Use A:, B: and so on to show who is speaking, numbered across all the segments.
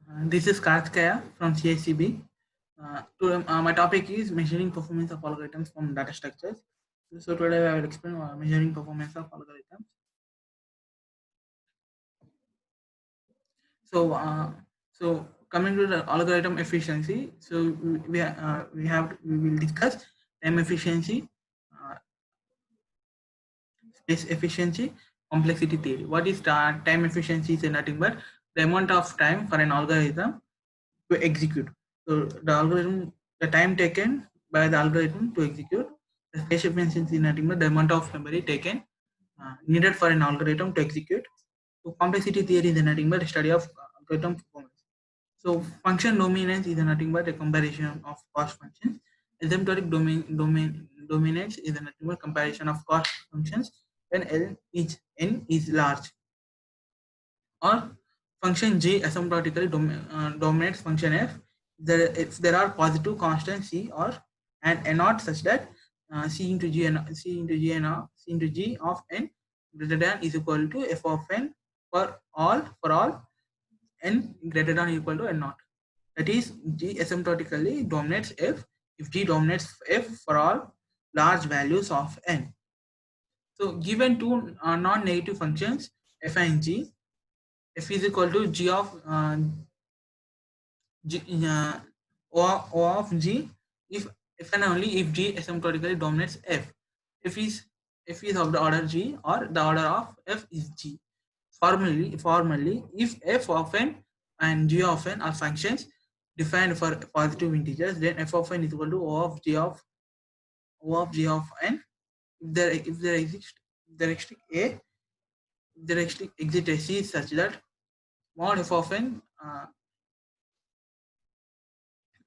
A: This is Karthikeya from CICB. My topic is measuring performance of algorithms from data structures. So today I will explain measuring performance of algorithms. So, coming to the algorithm efficiency. So we will discuss time efficiency, uh, space efficiency, complexity theory. What is time efficiency? Is nothing but the amount of time for an algorithm to execute. So the time taken by the algorithm to execute. The space efficiency is nothing but the amount of memory taken needed for an algorithm to execute. So complexity theory is nothing but a study of algorithm performance. So function dominance is nothing but a comparison of cost functions. Asymptotic dominance is nothing but comparison of cost functions when n is large. Or function g asymptotically dominates function f if there are positive constants c or and n naught such that c into g and c into g of n greater than is equal to f of n for all n greater than or equal to n naught. That is, g asymptotically dominates f if g dominates f for all large values of n. So given two non-negative functions f and g, f is equal to g of G, o of g if and only if g asymptotically dominates f. F is f is of the order g or the order of f is g. Formally, if f of n and g of n are functions defined for positive integers, then f of n is equal to o of g of n. If there exists there exists a if there exists a c such that mod f of n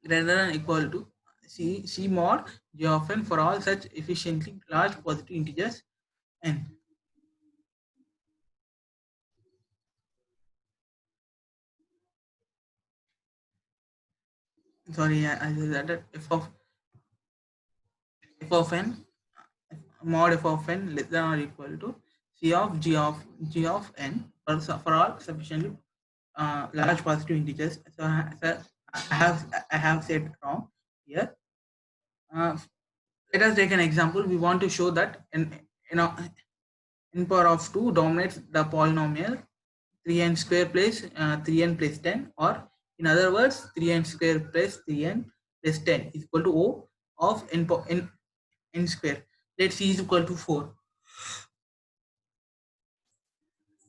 A: greater than equal to C mod G of n for all such efficiently large positive integers n. Sorry, I said that f of n mod f of n less than or equal to C of g of n for all sufficiently large positive integers. So I have said wrong here. Uh, Let us take an example. We want to show that n power of 2 dominates the polynomial 3n square plus 3n plus 10, or in other words 3n square plus 3n plus 10 is equal to O of n square. Let c is equal to 4.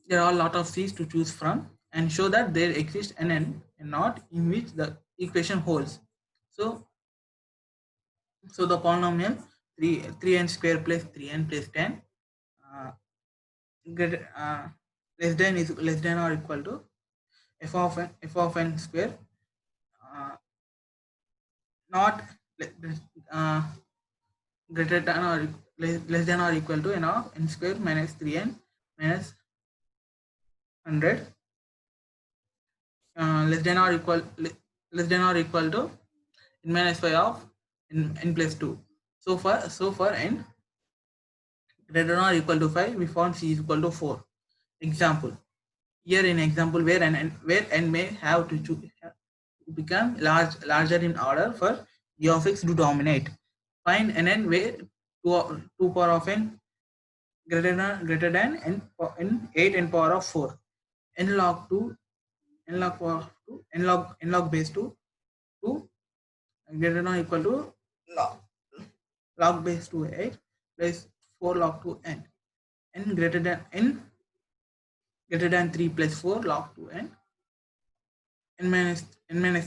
A: There are a lot of c's to choose from, and show that there exists an n and not in which the equation holds. So the polynomial 3n square plus 3n plus 10 uh, less than or equal to f of n square, uh, not uh, greater than or less than or equal to n of n square minus 3n minus 100, less than or equal to n minus 5 of n plus 2. So for n greater than or equal to 5, we found c is equal to 4. Example. Here in example where n may have to become larger in order for g of x to dominate. Find n where 2 power of n greater than n 8 n power of 4. N log 2 n log power of 2 n log base 2 greater than or equal to log base 2 8 plus 4 log 2 n greater than 3 plus 4 log 2 n minus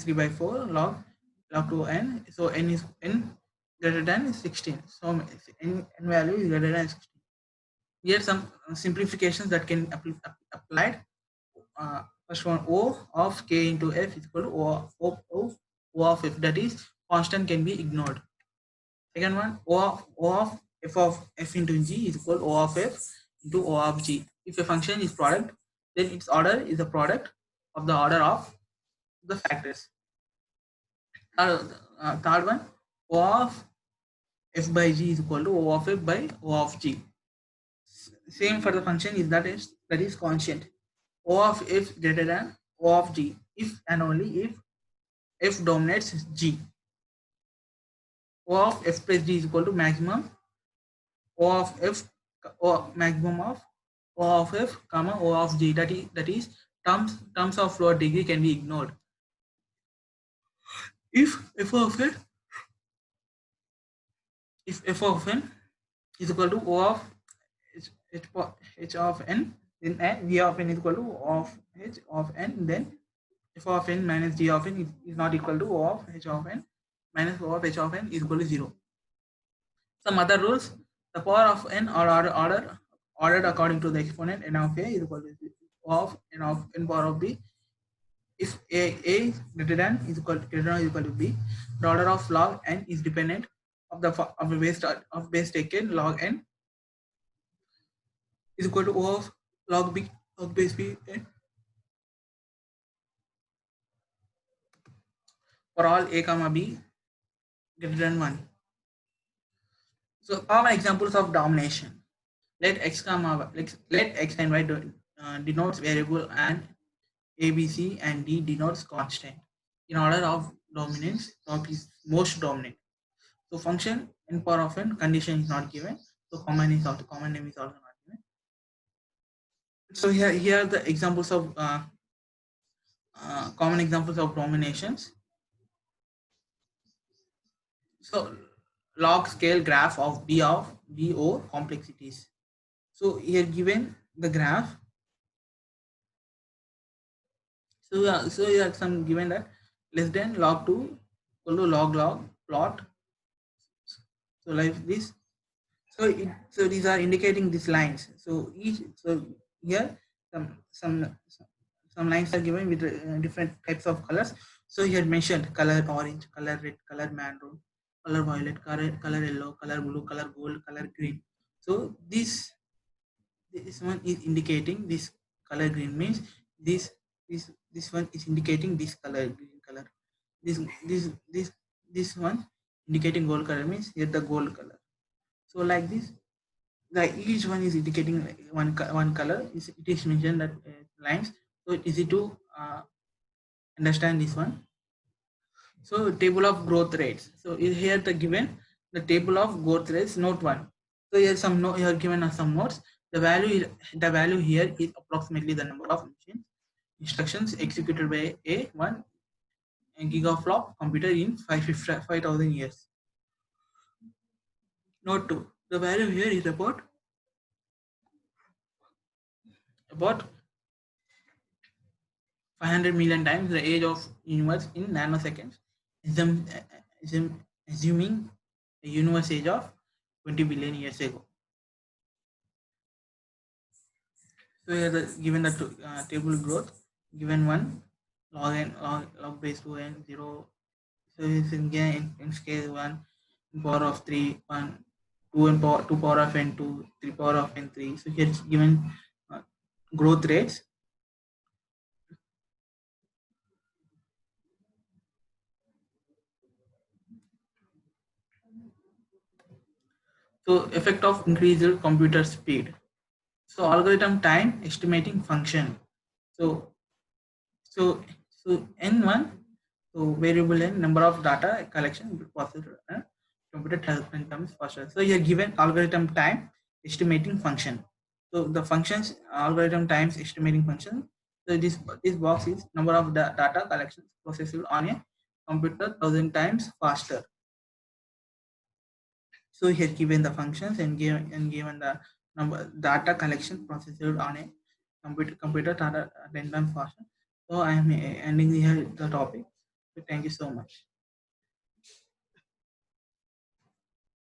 A: 3 by 4 log 2 n. So n is n greater than 16. So n value is greater than 16. Here some simplifications that can applied. First one, O of k into f is equal to O of f, that is constant can be ignored. Second one, O of f into g is equal to O of f into O of g. If a function is product, then its order is the product of the order of the factors. Third one, O of f by g is equal to O of f by O of g. Same for the function is that is constant. O of f greater than O of G if and only if F dominates G. O of F plus G is equal to maximum O of F, O maximum of O of F comma O of G. That is terms of lower degree can be ignored. If f of n if f of n is equal to O of h of n, then g of n is equal to O of h of n, then f of n minus g of n is not equal to O of h of n minus O of h of n is equal to 0. Some other rules: the power of n or ordered according to the exponent n of a is equal to O of n power of b. If a greater than is equal to b, the order of log n is dependent of the base taken log n is equal to O of log b log base b n for all a comma b greater than 1. So common examples of domination. Let x and y denotes variable and a, b, c and d denotes constant. In order of dominance, top is most dominant. So function n power of n condition is not given. So common name is also not given. So here are the examples of common examples of dominations. So log scale graph of BO complexities. So here given the graph. So here some given that less than log 2 equal to log plot. So like this. So these are indicating these lines. So here some lines are given with different types of colors. So here mentioned color orange, color red, color maroon, color violet, color yellow, color blue, color gold, color green. So this one is indicating this color green means this one is indicating this color green color. This one indicating gold color means here the gold color. So like this, each one is indicating one color. It is mentioned that lines. So easy to understand this one. So table of growth rates. So here the given the table of growth rates, note 1. So here some note, here given us some notes. The value here is approximately the number of instructions executed by a 1 gigaflop computer in 5,000 years. Note 2. The value here is about 500 million times the age of universe in nanoseconds, assuming the universe age of 20 billion years ago. So here the given the table growth, given 1 log n log base 2 n 0. So it's in scale 1 power of 3 1 2 and power 2 power of n 2 3 power of n 3. So here it's given growth rates. So effect of increased computer speed. So algorithm time estimating function. So n1, so variable n number of data collection processor and computer times faster. So you're given algorithm time estimating function. So the functions algorithm times estimating function. So this box is number of data collections processed on a computer 1,000 times faster. So here given the functions and given the number data collection processed on a computer data 10 times faster. So I am ending here the topic. So thank you so much.